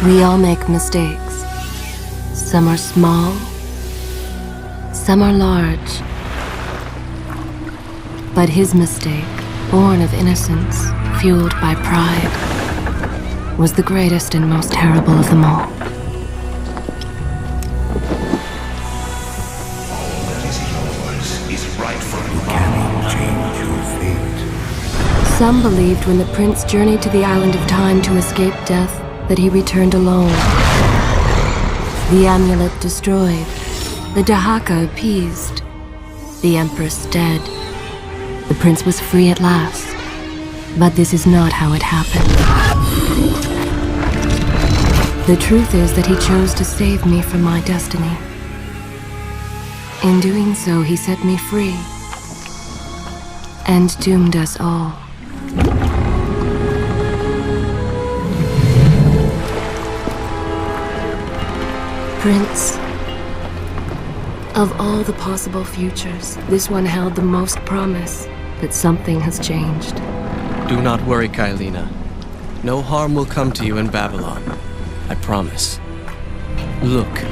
We all make mistakes. Some are small, some are large. But his mistake, born of innocence, fueled by pride, was the greatest and most terrible of them all. All that is yours is rightfully mine. You cannot change your fate. Some believed when the prince journeyed to the island of time to escape death that he returned alone. The amulet destroyed, the Dahaka appeased, the empress dead. The prince was free at last. But this is not how it happened. The truth is that he chose to save me from my destiny. In doing so, he set me free and doomed us all. Prince, of all the possible futures, this one held the most promise that something has changed. Do not worry, Kailina. No harm will come to you in Babylon. I promise. Look,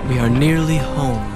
we are nearly home.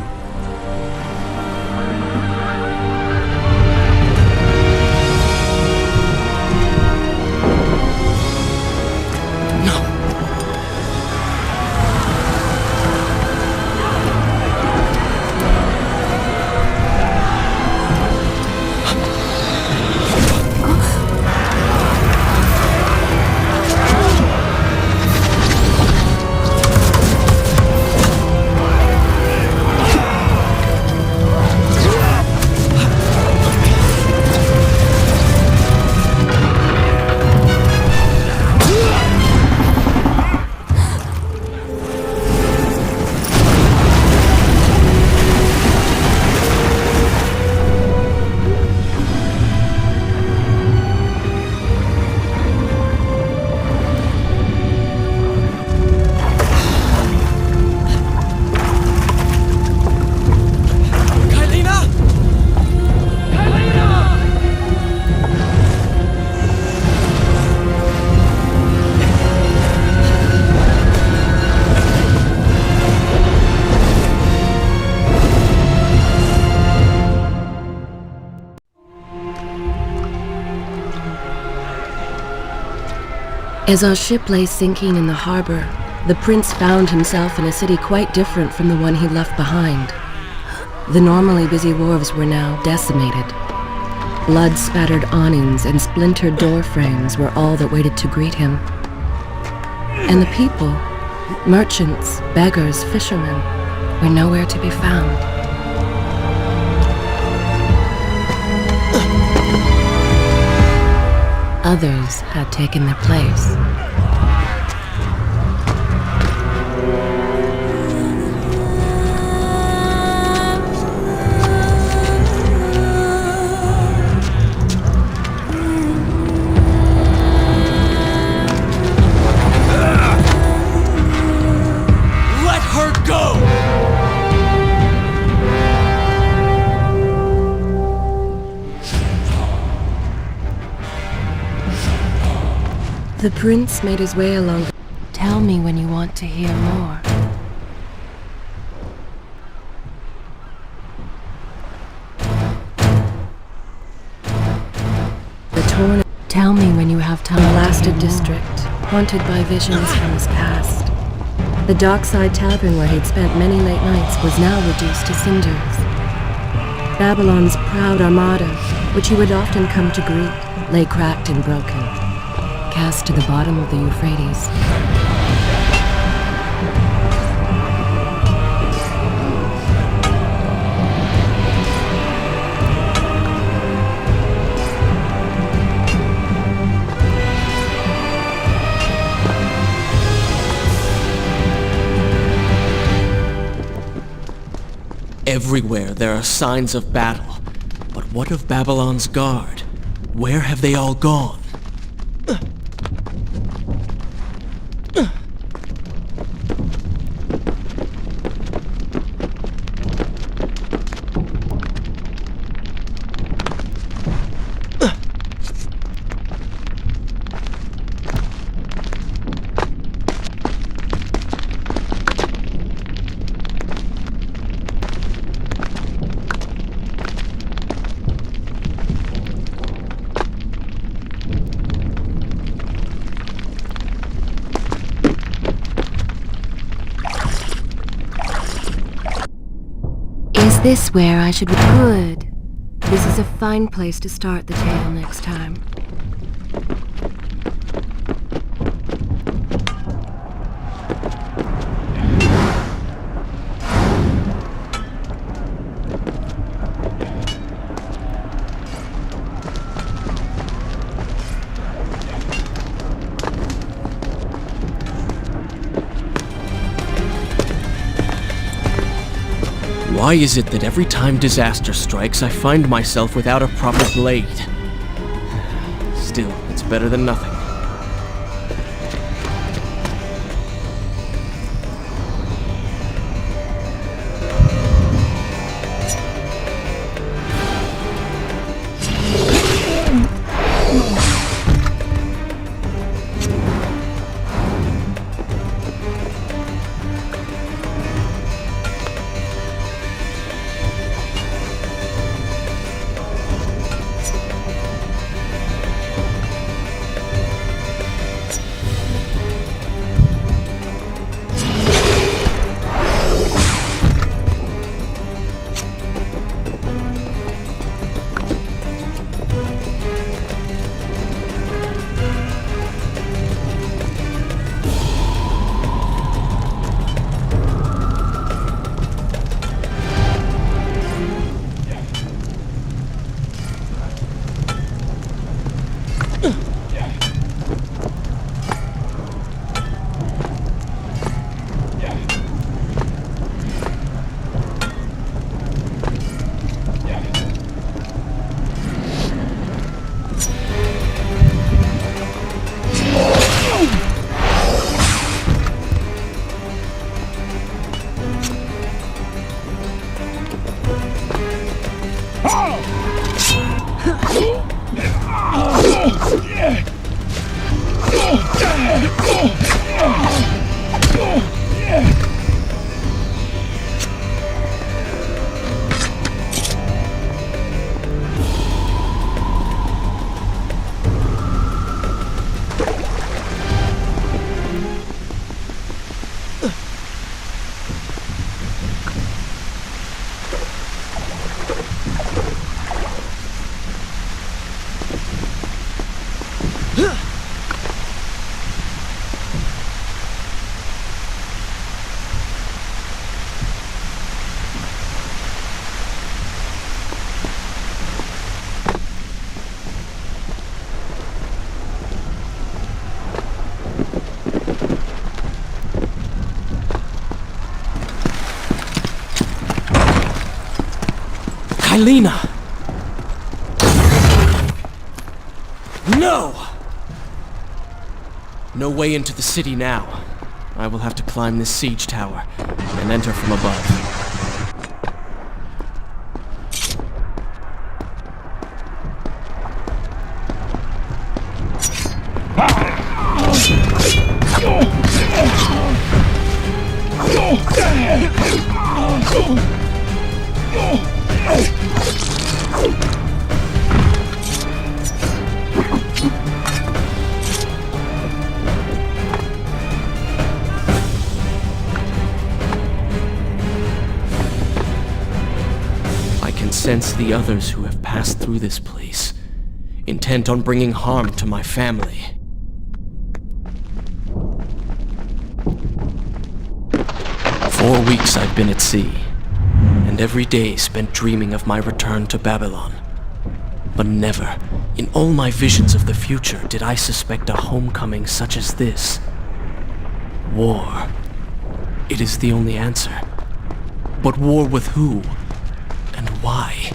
As our ship lay sinking in the harbor, the prince found himself in a city quite different from the one he left behind. The normally busy wharves were now decimated. Blood-spattered awnings and splintered door frames were all that waited to greet him. And the people, merchants, beggars, fishermen, were nowhere to be found. Others had taken their place. Let her go! The prince made his way along. Tell me when you want to hear more. The torn. Tell me when you have time. Blasted district, haunted by visions from his past. The dockside tavern where he'd spent many late nights was now reduced to cinders. Babylon's proud armada, which he would often come to greet, lay cracked and broken, cast to the bottom of the Euphrates. Everywhere there are signs of battle. But what of Babylon's guard? Where have they all gone? This where I should be good. This is a fine place to start the tale next time. Why is it that every time disaster strikes, I find myself without a proper blade? Still, it's better than nothing. Kailina! No! No way into the city now. I will have to climb this siege tower and enter from above. Sense the others who have passed through this place, intent on bringing harm to my family. For 4 weeks I've been at sea, and every day spent dreaming of my return to Babylon. But never, in all my visions of the future, did I suspect a homecoming such as this. War. It is the only answer. But war with who? And why?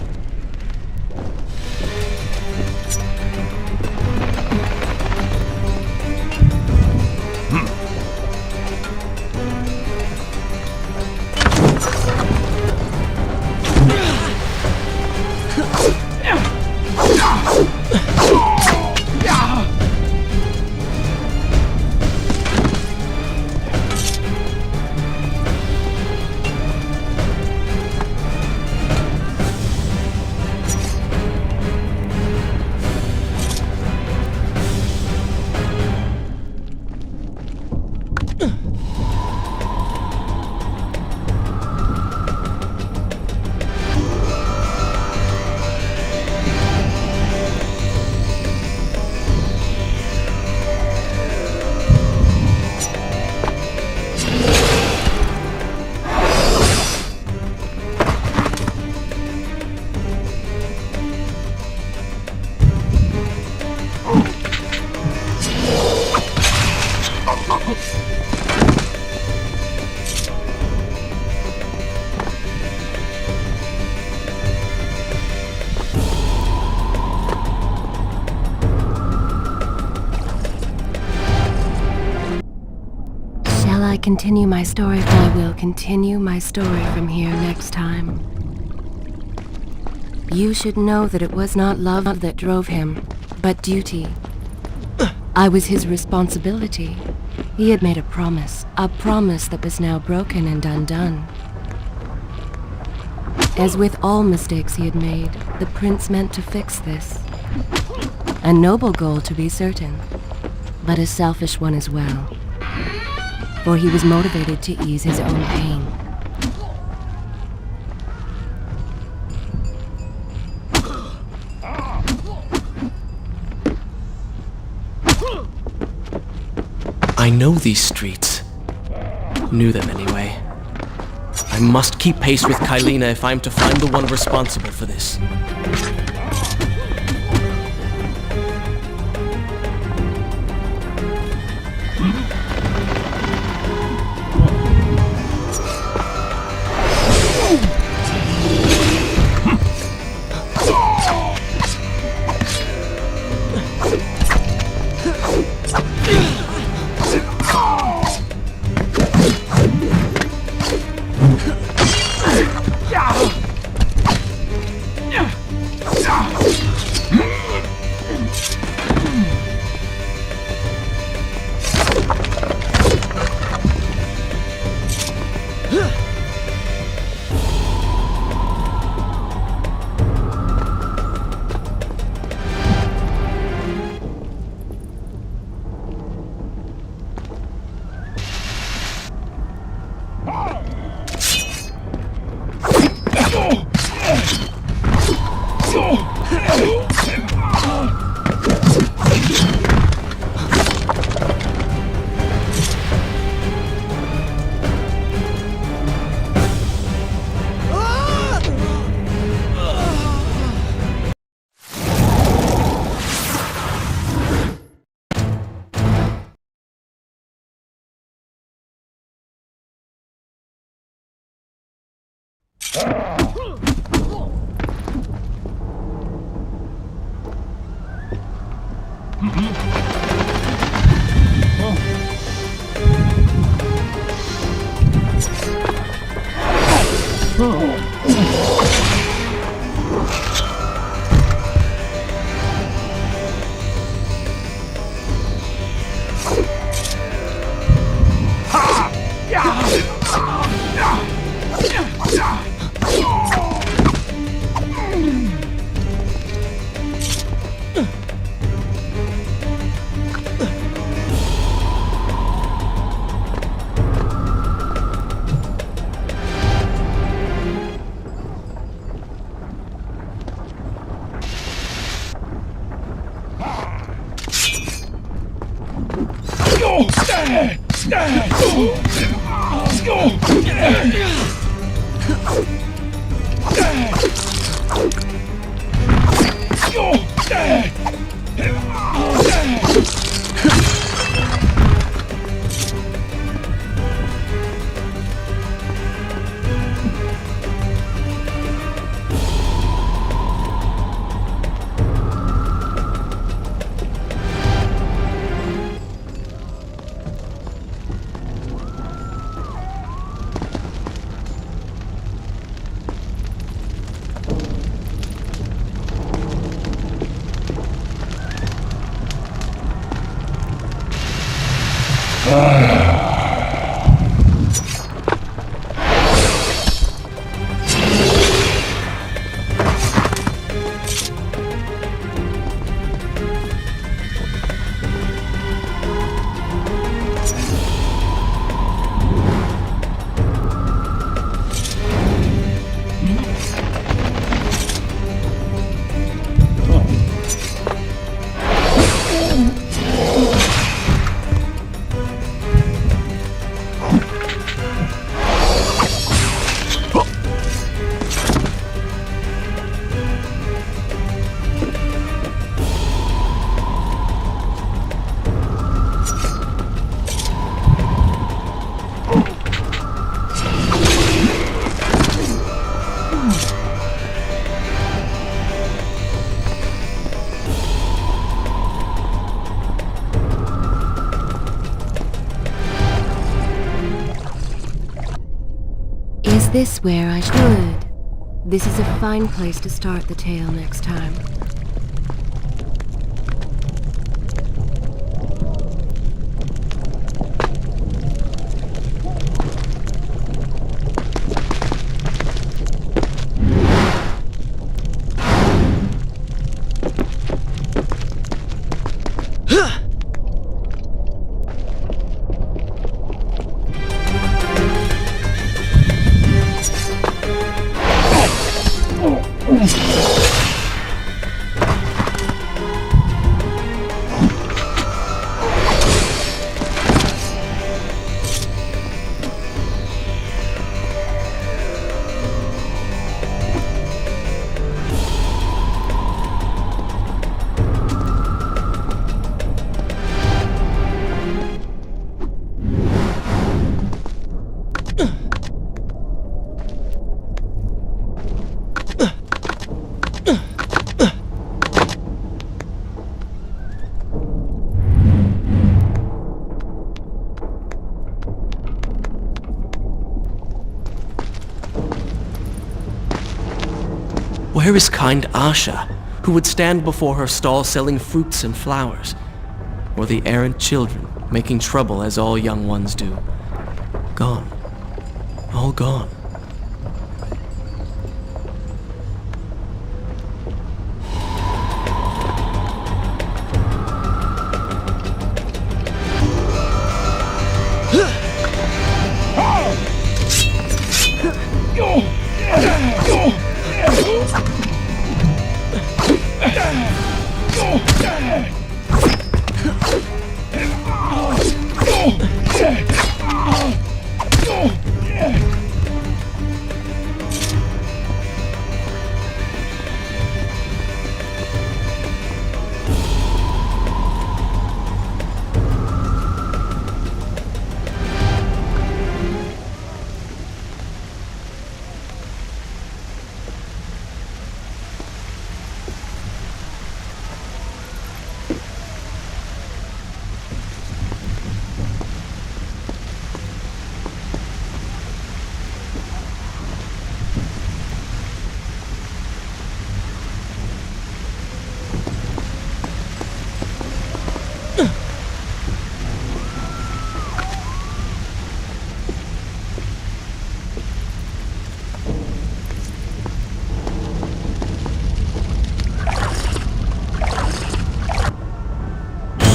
Shall I continue my story? I will continue my story from here next time. You should know that it was not love that drove him, but duty. I was his responsibility. He had made a promise that was now broken and undone. As with all mistakes he had made, the prince meant to fix this. A noble goal, to be certain, but a selfish one as well. For he was motivated to ease his own pain. I know these streets. Knew them anyway. I must keep pace with Kylina if I'm to find the one responsible for this. this where I should? This is a fine place to start the tale next time. Where is kind Asha, who would stand before her stall selling fruits and flowers? Or the errant children, making trouble as all young ones do? Gone. All gone.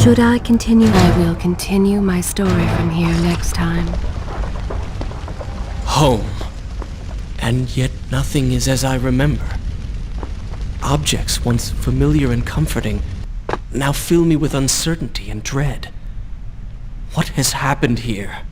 Should I continue? I will continue my story from here next time. Home. And yet nothing is as I remember. Objects once familiar and comforting now fill me with uncertainty and dread. What has happened here?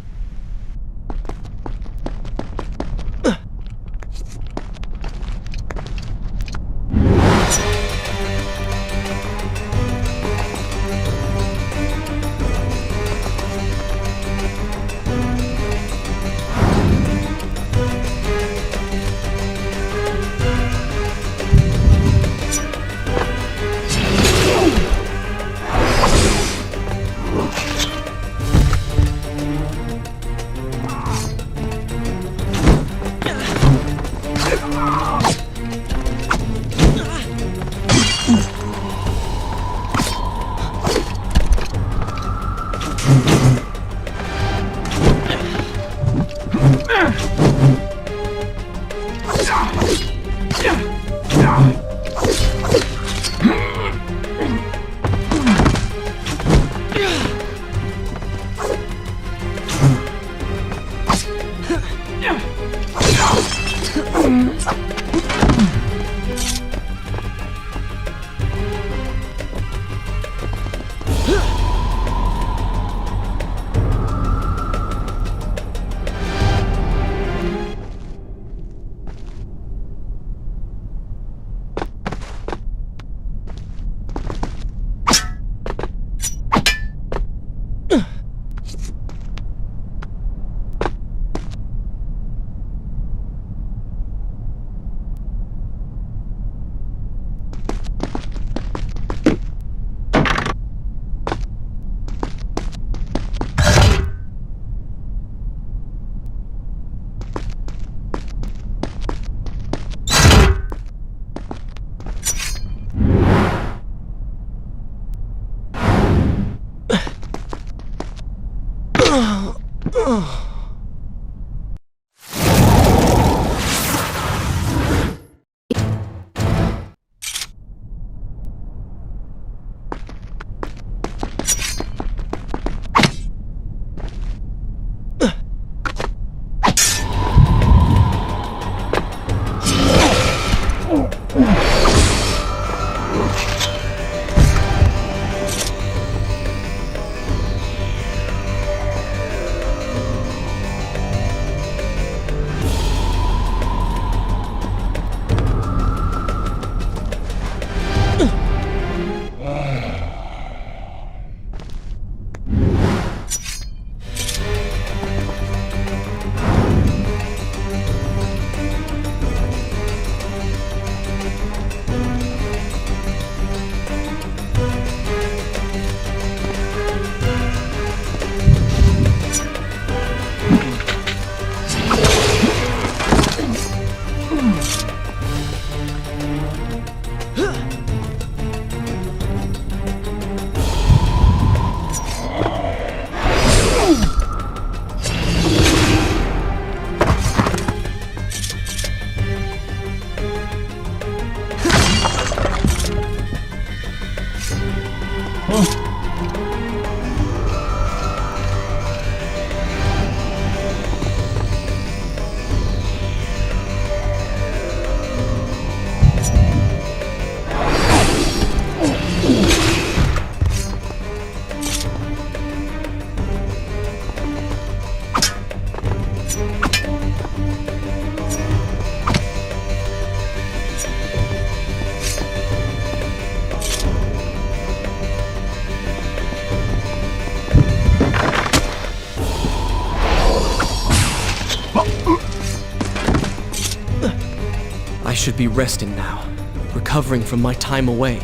I should be resting now, recovering from my time away,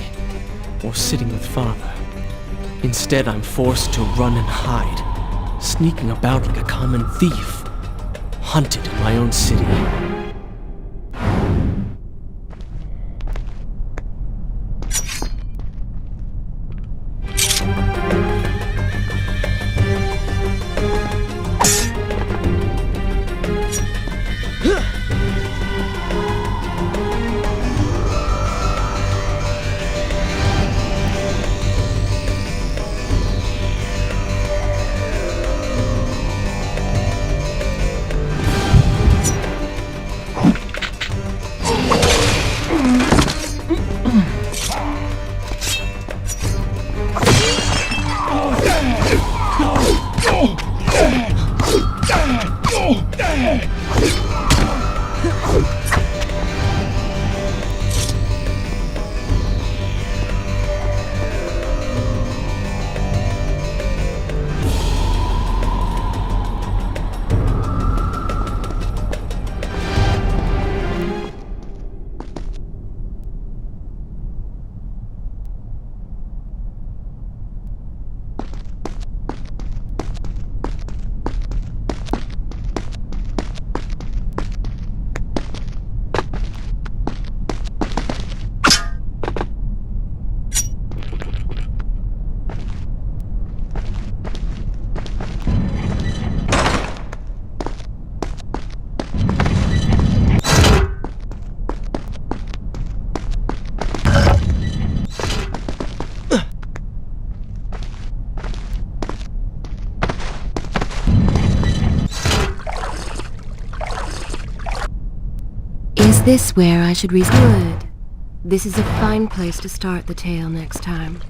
or sitting with Father. Instead, I'm forced to run and hide, sneaking about like a common thief, hunted in my own city. Is this where I should Good. This is a fine place to start the tale next time.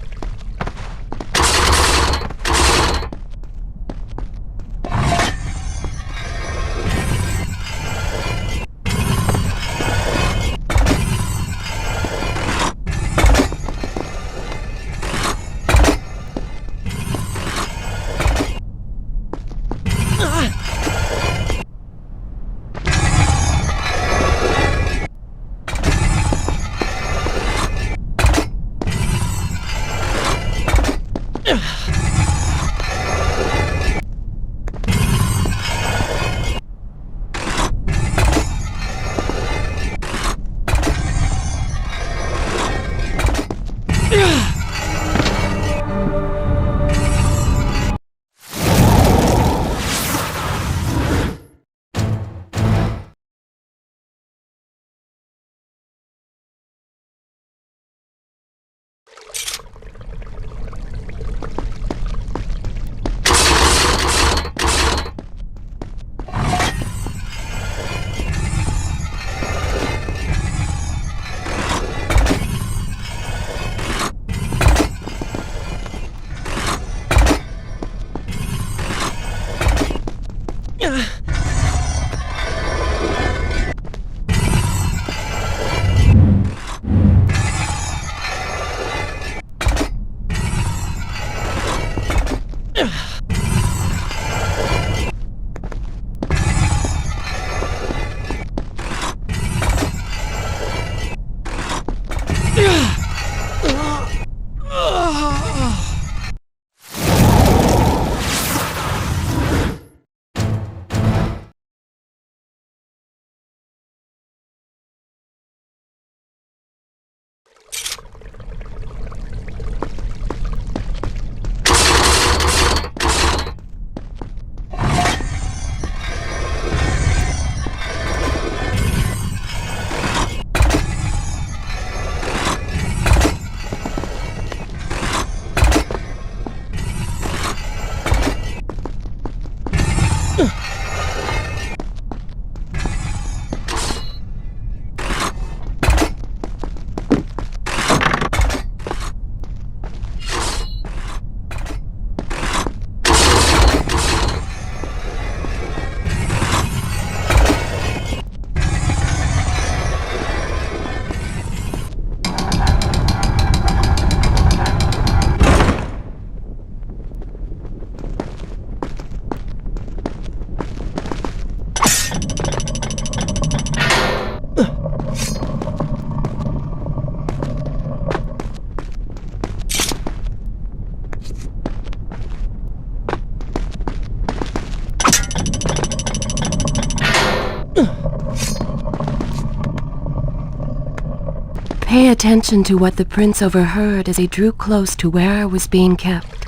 Pay attention to what the prince overheard as he drew close to where I was being kept.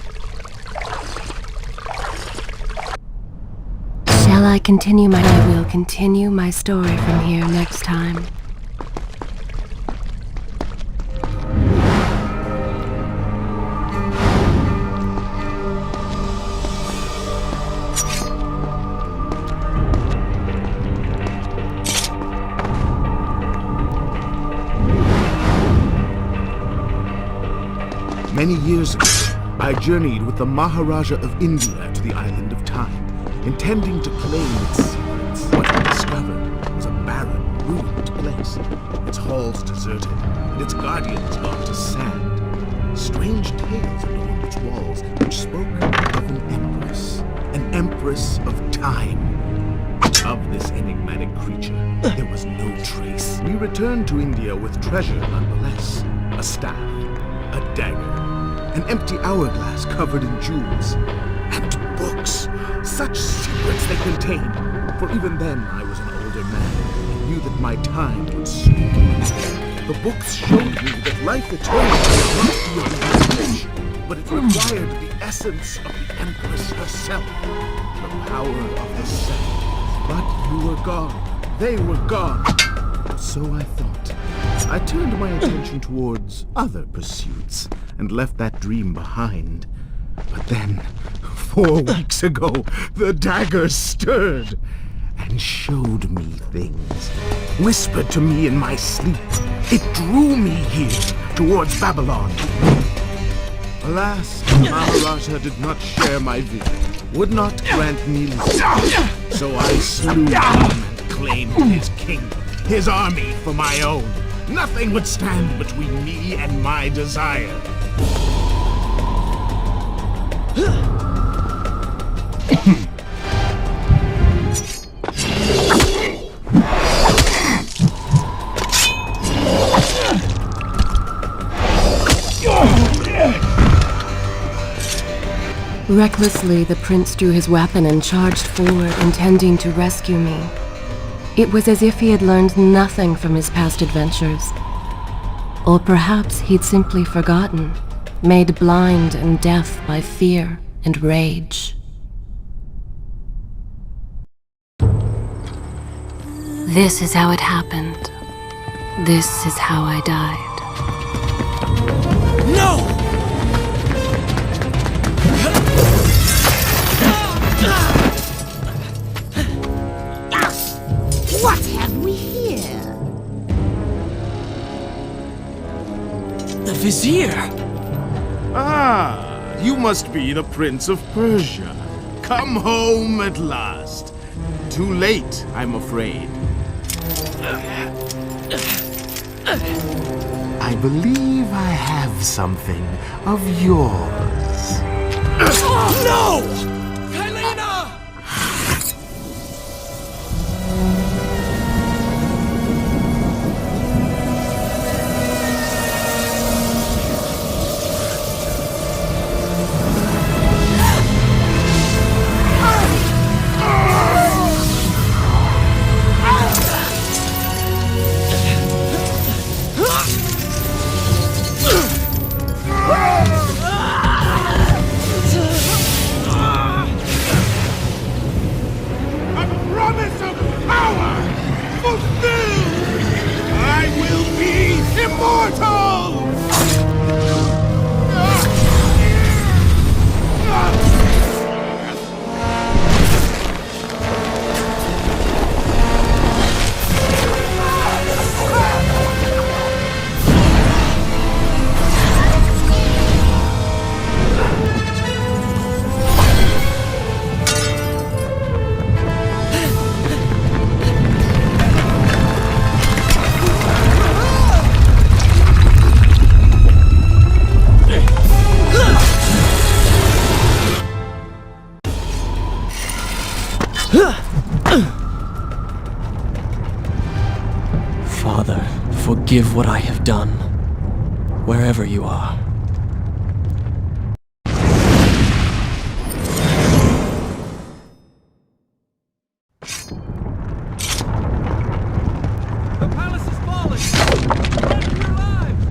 Shall I continue I will continue my story from here next time. Many years ago, I journeyed with the Maharaja of India to the island of Time, intending to claim its secrets. What I discovered was a barren, ruined place, its halls deserted, and its guardians gone to sand. Strange tales adorned its walls, which spoke of an empress of time. Of this enigmatic creature, there was no trace. We returned to India with treasure nonetheless. A staff, a dagger, an empty hourglass covered in jewels, and books. Such secrets they contained. For even then I was an older man and knew that my time would soon end. The books showed me that life eternal was not beyond reach, but it required the essence of the Empress herself, the power of the Seven. But you were gone. They were gone. So I thought. I turned my attention towards other pursuits and left that dream behind. But then, 4 weeks ago, the dagger stirred and showed me things. Whispered to me in my sleep. It drew me here, towards Babylon. Alas, the Maharaja did not share my vision, would not grant me leave. So I slew him and claimed his kingdom, his army for my own. Nothing would stand between me and my desire. Recklessly, the prince drew his weapon and charged forward, intending to rescue me. It was as if he had learned nothing from his past adventures. Or perhaps he'd simply forgotten, made blind and deaf by fear and rage. This is how it happened. This is how I died. No! What have we here? The Vizier! Ah, you must be the Prince of Persia. Come home at last. too late, I'm afraid. I believe I have something of yours. No! Kylena! A promise of power fulfilled! I will be immortal! Father, forgive what I have done, wherever you are. The palace is falling! Run for your lives!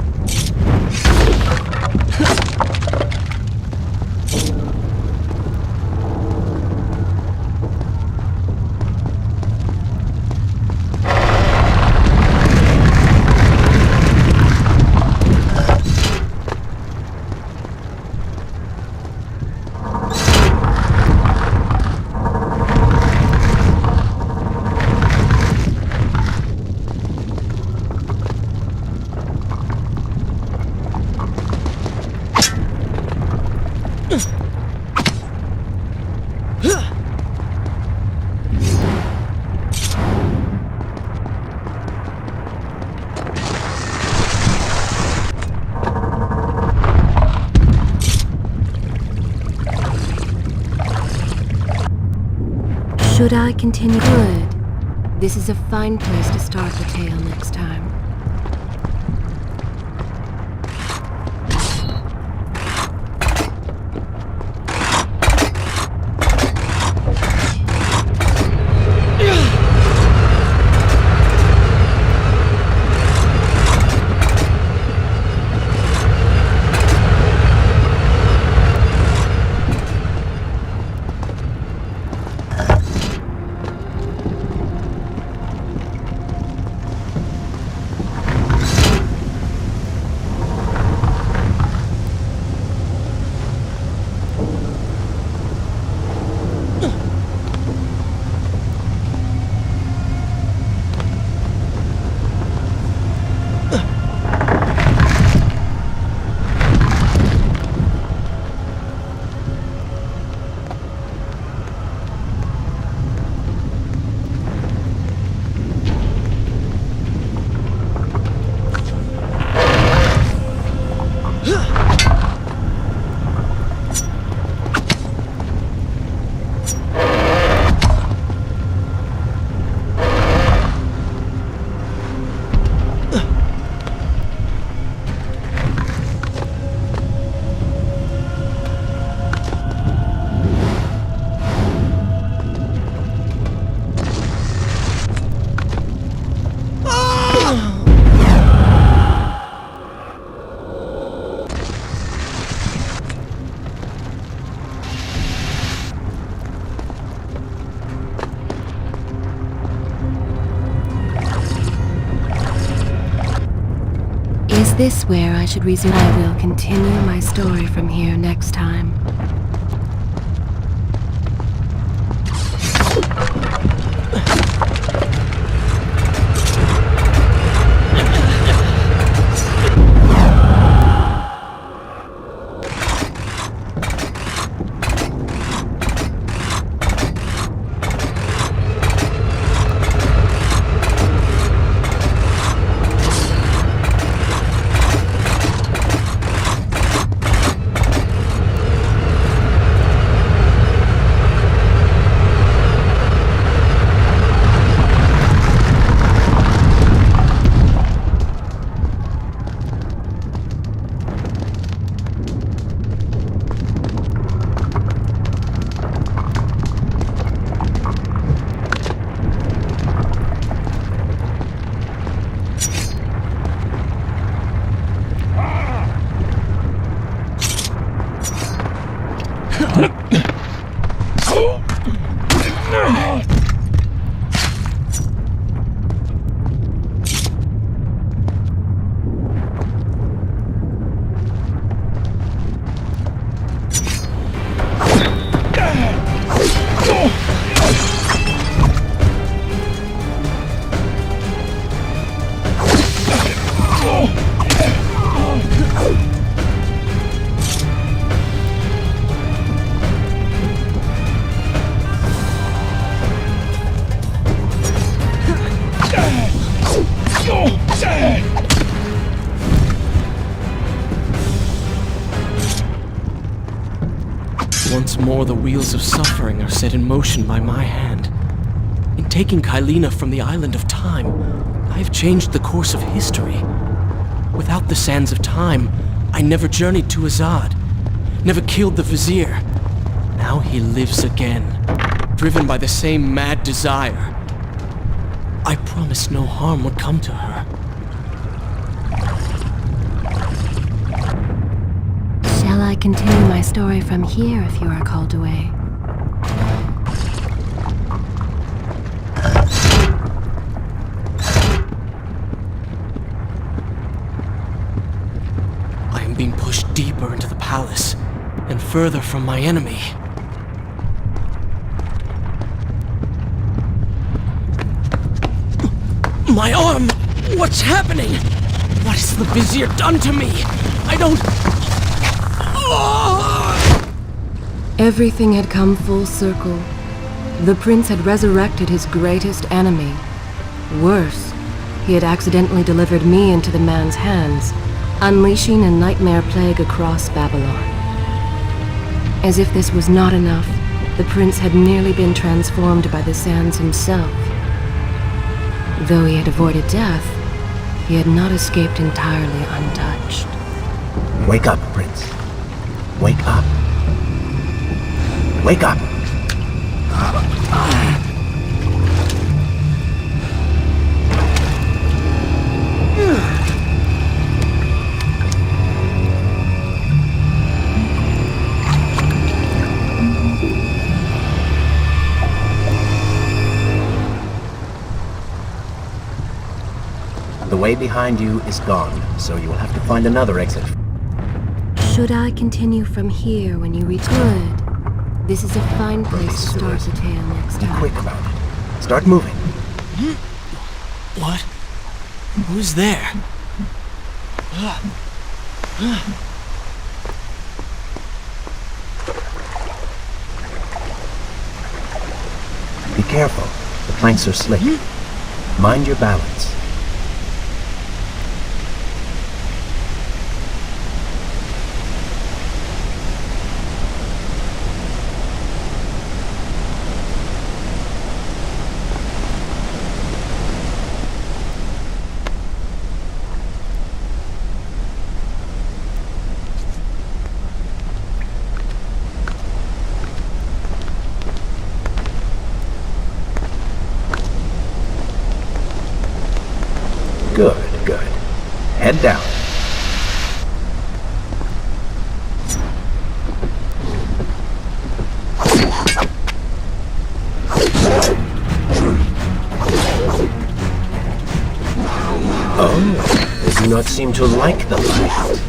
Should I continue? Good. This is a fine place to start the tale next time. Is this where I should resume? I will continue my story from here next time. more the wheels of suffering are set in motion by my hand. In taking Kylina from the island of time, I have changed the course of history. Without the sands of time, I never journeyed to Azad, never killed the Vizier. Now he lives again, driven by the same mad desire. I promised no harm would come to her. Shall I continue my story from here if you are called away? I am being pushed deeper into the palace, and further from my enemy. My arm! What's happening? What has the Vizier done to me? I don't... Everything had come full circle. The prince had resurrected his greatest enemy. Worse, he had accidentally delivered me into the man's hands, unleashing a nightmare plague across Babylon. As if this was not enough, the prince had nearly been transformed by the sands himself. Though he had avoided death, he had not escaped entirely untouched. Wake up, Prince. Wake up. Wake up! The way behind you is gone, so you will have to find another exit. Should I continue from here when you reach Good? This is a fine place to start the tale next Be time. quick about it. Start moving. What? Who's there? Be careful. The planks are slick. Mind your balance. Good, good. Head down. Oh, they do not seem to like the light.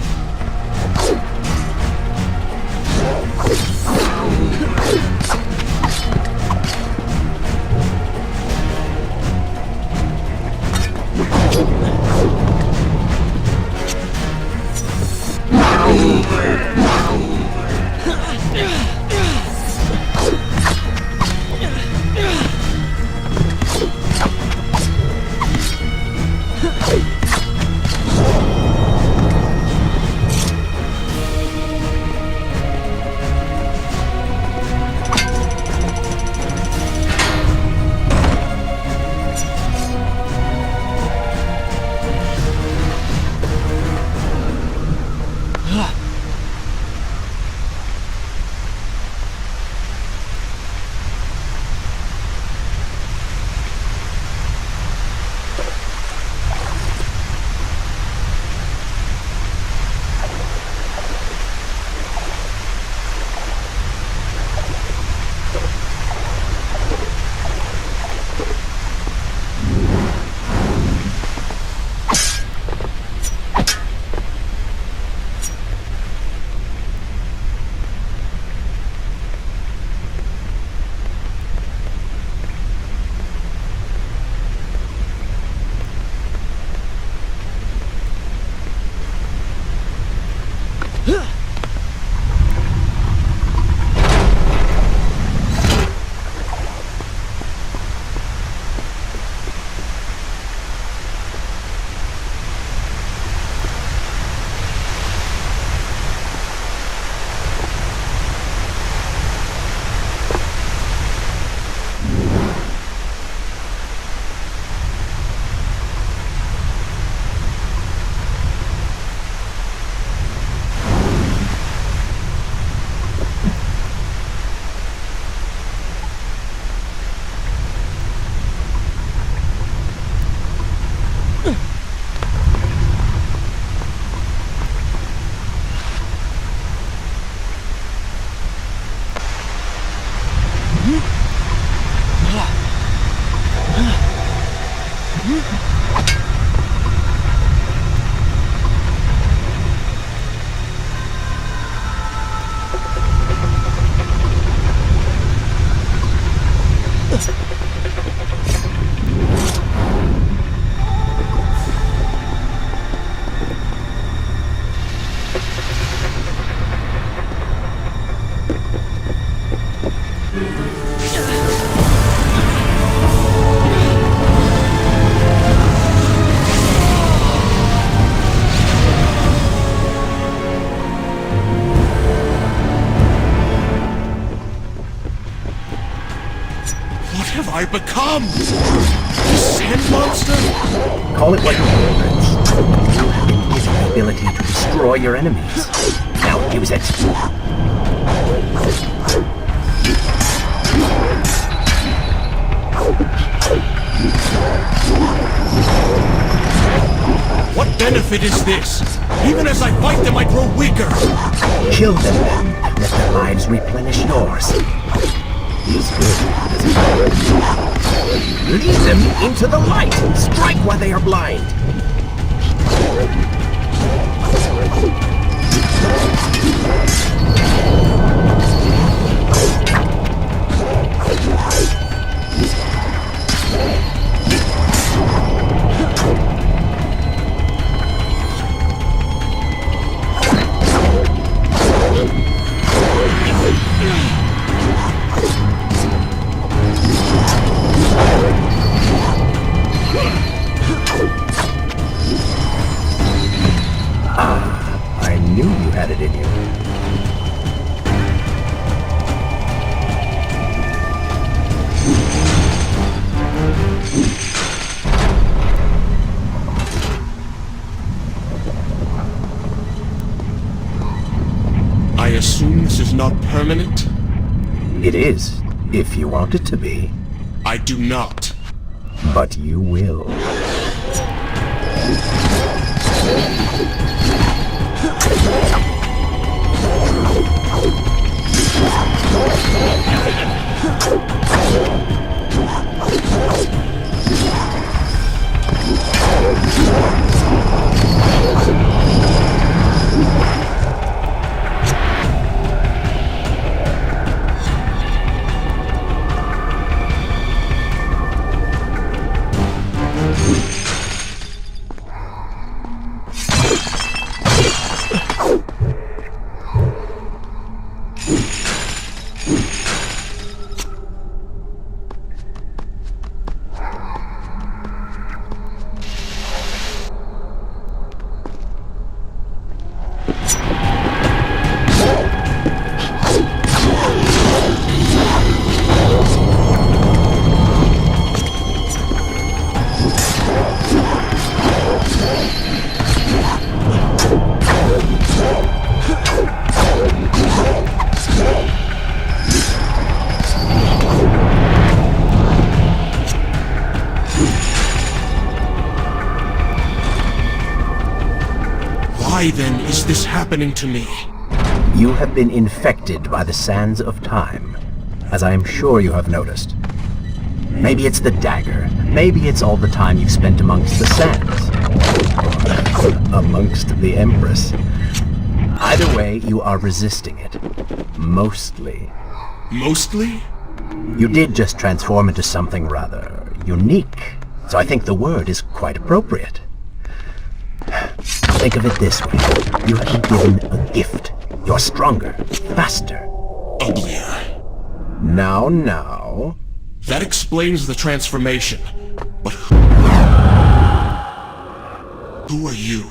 What have I become? A sand monster? Call it what you will, Prince. You have been given the ability to destroy your enemies. Now use it. What benefit is this? Even as I fight them, I grow weaker. Kill them then. Let their lives replenish yours. Feels good, doesn't it? Lead them into the light! Strike while they are blind! I knew you had it in you. I assume this is not permanent? It is, if you want it to be. I do not. But you will. Why then is this happening to me? You have been infected by the sands of time, as I am sure you have noticed. Maybe it's the dagger. Maybe it's all the time you've spent amongst the sands. Or amongst the Empress. Either way, you are resisting it. Mostly. Mostly? You did just transform into something rather unique, so I think the word is quite appropriate. Think of it this way. You have been given a gift. You're stronger, faster. Uglier. Now. That explains the transformation. But who are you?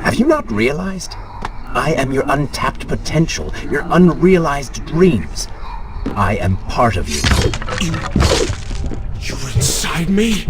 Have you not realized? I am your untapped potential, your unrealized dreams. I am part of you. You're inside me?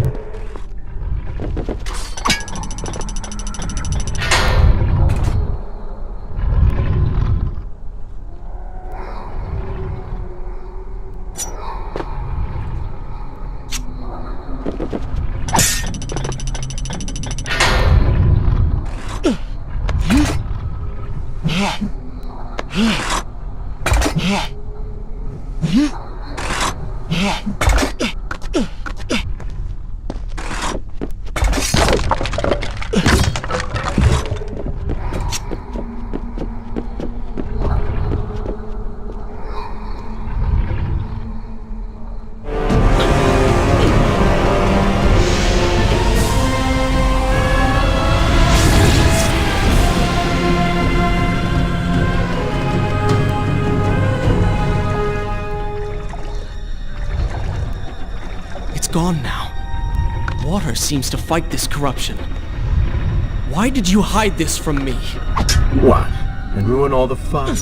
gone now. Water seems to fight this corruption. Why did you hide this from me? What? And ruin all the fun?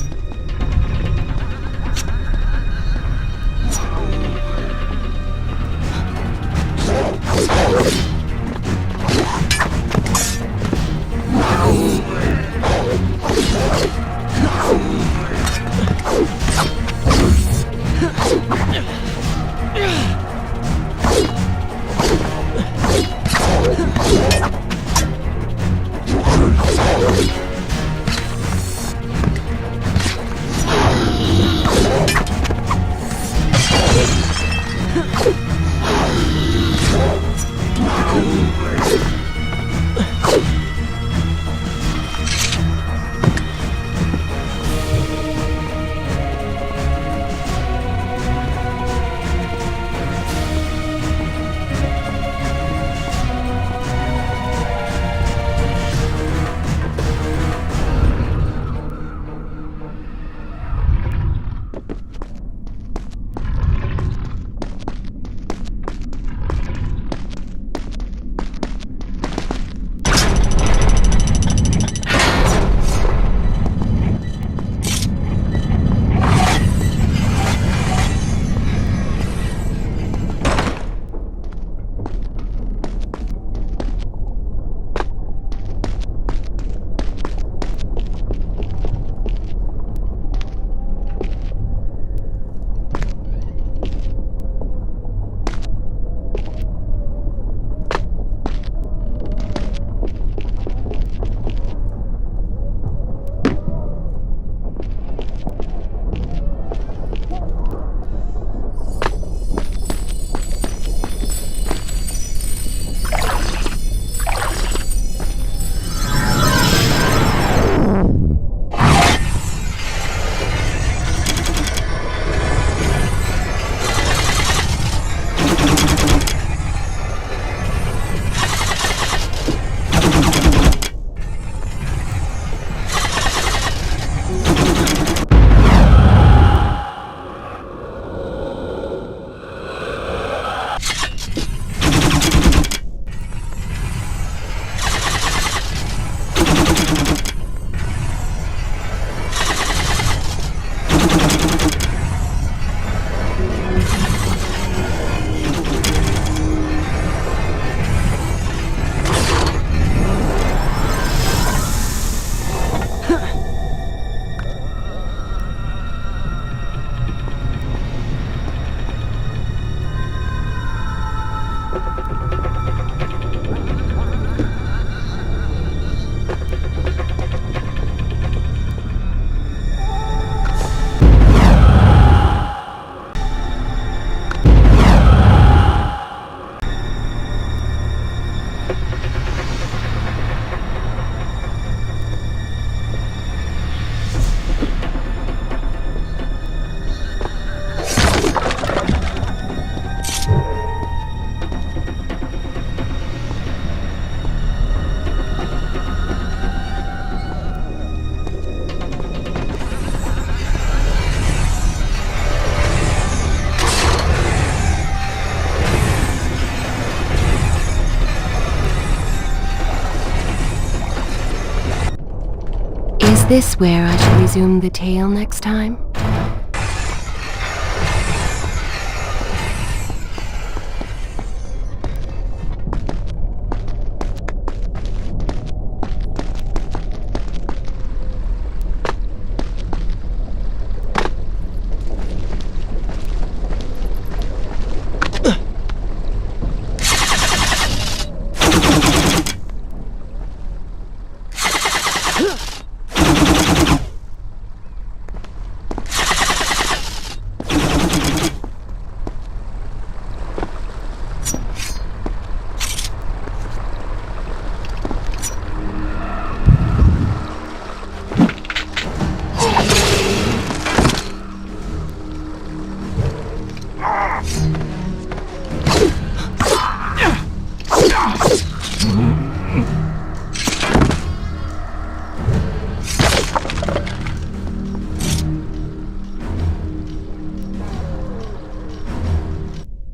Is this where I shall resume the tale next time?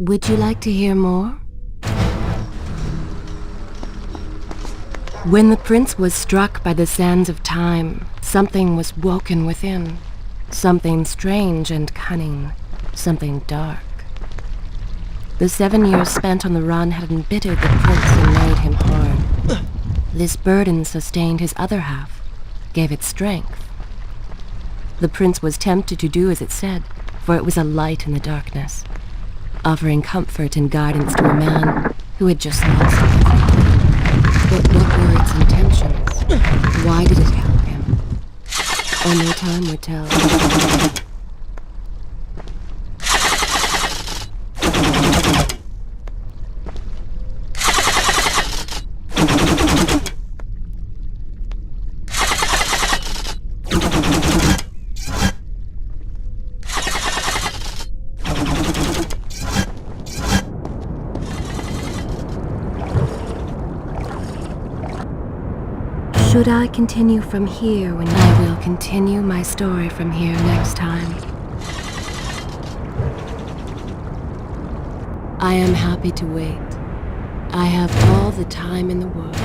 Would you like to hear more? When the prince was struck by the sands of time, something was woken within. Something strange and cunning. Something dark. The 7 years spent on the run had embittered the prince and made him hard. This burden sustained his other half, gave it strength. The prince was tempted to do as it said, for it was a light in the darkness, offering comfort and guidance to a man who had just lost everything. But what were its intentions? Why did it help him? Only time would tell. Should I continue from here when I will continue my story from here next time? I am happy to wait. I have all the time in the world.